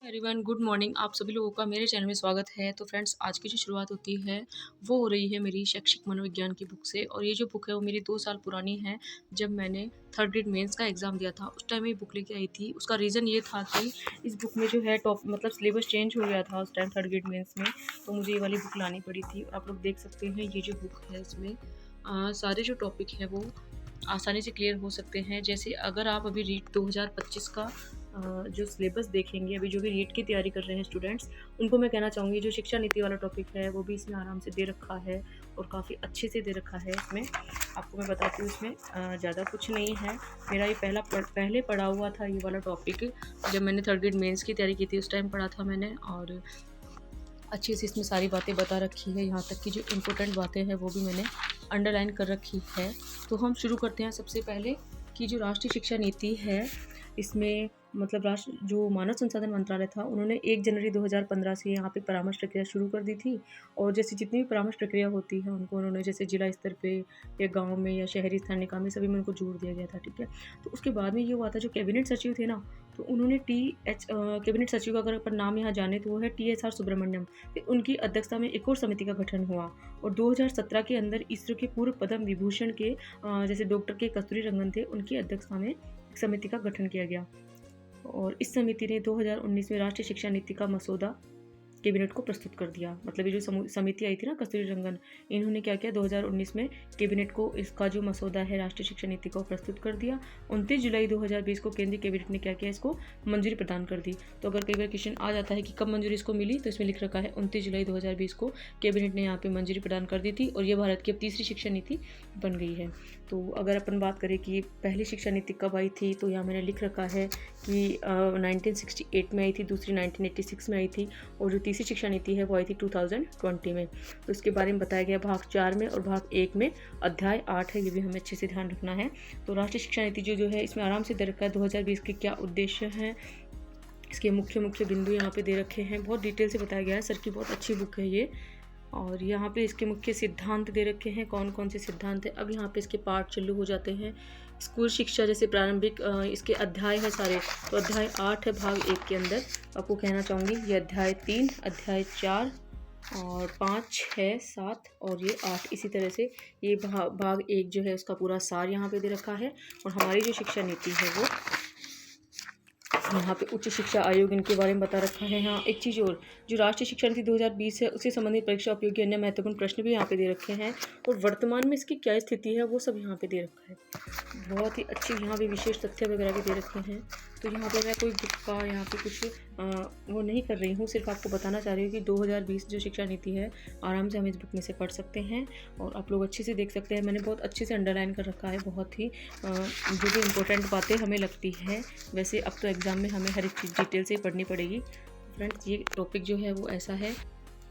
Everyone, good morning. आप सभी लोगों का मेरे चैनल में स्वागत है। तो फ्रेंड्स, आज की जो शुरुआत होती है वो हो रही है मेरी शैक्षिक मनोविज्ञान की बुक से। और ये जो बुक है वो मेरी 2 साल पुरानी है। जब मैंने थर्ड ग्रेड मेंस का एग्ज़ाम दिया था उस टाइम ये बुक लेके आई थी। उसका रीज़न ये था कि इस बुक में जो है मतलब सिलेबस चेंज हो गया था उस टाइम थर्ड ग्रेड मेंस में, तो मुझे ये वाली बुक लानी पड़ी थी। और आप लोग देख सकते हैं ये जो बुक है इसमें सारे जो टॉपिक है वो आसानी से क्लियर हो सकते हैं। जैसे अगर आप अभी रीट 2025 का जो सिलेबस देखेंगे, अभी जो भी रीट की तैयारी कर रहे हैं स्टूडेंट्स, उनको मैं कहना चाहूँगी जो शिक्षा नीति वाला टॉपिक है वो भी इसमें आराम से दे रखा है और काफ़ी अच्छे से दे रखा है। इसमें आपको मैं बताती हूँ, इसमें ज़्यादा कुछ नहीं है। मेरा ये पहले पढ़ा हुआ था ये वाला टॉपिक, जब मैंने थर्ड ग्रेड मेंस की तैयारी की थी उस टाइम पढ़ा था मैंने। और अच्छे से इसमें सारी बातें बता रखी है, यहाँ तक कि जो इम्पोर्टेंट बातें हैं वो भी मैंने अंडरलाइन कर रखी है। तो हम शुरू करते हैं सबसे पहले कि जो राष्ट्रीय शिक्षा नीति है इसमें मतलब राष्ट्र जो मानव संसाधन मंत्रालय था उन्होंने 1 जनवरी 2015 से यहाँ पे परामर्श प्रक्रिया शुरू कर दी थी। और जैसे जितनी भी परामर्श प्रक्रिया होती है उनको उन्होंने जैसे जिला स्तर पे या गांव में या शहरी स्थानीय निकाय में सभी में उनको जोड़ दिया गया था, ठीक है। तो उसके बाद में ये हुआ था, जो कैबिनेट सचिव थे ना, तो उन्होंने कैबिनेट सचिव का अगर अपन नाम यहाँ जाने तो वो है TSR सुब्रमण्यम। फिर उनकी अध्यक्षता में एक और समिति का गठन हुआ और 2017 के अंदर इसरो के पूर्व पद्म विभूषण के जैसे डॉक्टर के कस्तूरी रंगन थे, उनकी अध्यक्षता में एक समिति का गठन किया गया। और इस समिति ने 2019 में राष्ट्रीय शिक्षा नीति का मसौदा कैबिनेट को प्रस्तुत कर दिया। मतलब ये जो समिति आई थी ना कस्तूरी रंगन, इन्होंने क्या किया 2019 में कैबिनेट को इसका जो मसौदा है राष्ट्रीय शिक्षा नीति को प्रस्तुत कर दिया। 29 जुलाई 2020 को केंद्रीय कैबिनेट ने क्या किया, इसको मंजूरी प्रदान कर दी। तो अगर कई बार क्वेश्चन आ जाता है कि कब मंजूरी इसको मिली, तो इसमें लिख रखा है 29 जुलाई 2020 को कैबिनेट ने यहाँ पे मंजूरी प्रदान कर दी थी। और ये भारत की अब तीसरी शिक्षा नीति बन गई है। तो अगर अपन बात करें कि पहली शिक्षा नीति कब आई थी, तो यहाँ मैंने लिख रखा है कि 1968 में आई थी, दूसरी 1986 में आई थी और जो तीसरी शिक्षा नीति है वो आई थी 2020 में। तो इसके बारे में बताया गया भाग 4 में, और भाग 1 में अध्याय 8 है, ये भी हमें अच्छे से ध्यान रखना है। तो राष्ट्रीय शिक्षा नीति जो है इसमें आराम से दे रखा है 2020 के क्या उद्देश्य हैं, इसके मुख्य बिंदु यहाँ पे दे रखे हैं, बहुत डिटेल से बताया गया है। सर की बहुत अच्छी बुक है ये। और यहाँ पे इसके मुख्य सिद्धांत दे रखे हैं, कौन कौन से सिद्धांत है। अब यहाँ पे इसके पार्ट चालू हो जाते हैं। स्कूल शिक्षा जैसे प्रारंभिक इसके अध्याय है सारे, तो अध्याय 8 है भाग 1 के अंदर। आपको कहना चाहूँगी ये अध्याय 3, अध्याय 4 और 5, 6, 7 और ये 8, इसी तरह से ये भाग 1 जो है उसका पूरा सार यहाँ पे दे रखा है। और हमारी जो शिक्षा नीति है वो यहाँ पे उच्च शिक्षा आयोग इनके बारे में बता रखा है। हाँ, एक चीज़ और, जो राष्ट्रीय शिक्षा नीति 2020 है उससे संबंधित परीक्षा उपयोगी अन्य महत्वपूर्ण प्रश्न भी यहाँ पे दे रखे हैं और वर्तमान में इसकी क्या स्थिति है वो सब यहाँ पे दे रखा है। बहुत ही अच्छी यहाँ पे विशेष तथ्य वगैरह भी दे रखे हैं। तो यहाँ पे मैं कोई बुक का यहाँ पे कुछ वो नहीं कर रही हूँ, सिर्फ आपको बताना चाह रही हूँ कि 2020 जो शिक्षा नीति है आराम से हम इस बुक में से पढ़ सकते हैं और आप लोग अच्छे से देख सकते हैं। मैंने बहुत अच्छे से अंडरलाइन कर रखा है, बहुत ही जो भी इम्पोर्टेंट बातें हमें लगती है। वैसे अब तो एग्ज़ाम में हमें हर एक चीज़ डिटेल से पढ़नी पड़ेगी। फ्रेंड्स, ये टॉपिक जो है वो ऐसा है,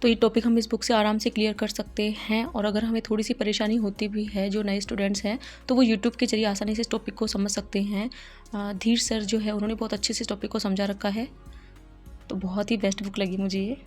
तो ये टॉपिक हम इस बुक से आराम से क्लियर कर सकते हैं। और अगर हमें थोड़ी सी परेशानी होती भी है, जो नए स्टूडेंट्स हैं, तो वो यूट्यूब के जरिए आसानी से इस टॉपिक को समझ सकते हैं। धीर सर जो है उन्होंने बहुत अच्छे से इस टॉपिक को समझा रखा है, तो बहुत ही बेस्ट बुक लगी मुझे ये।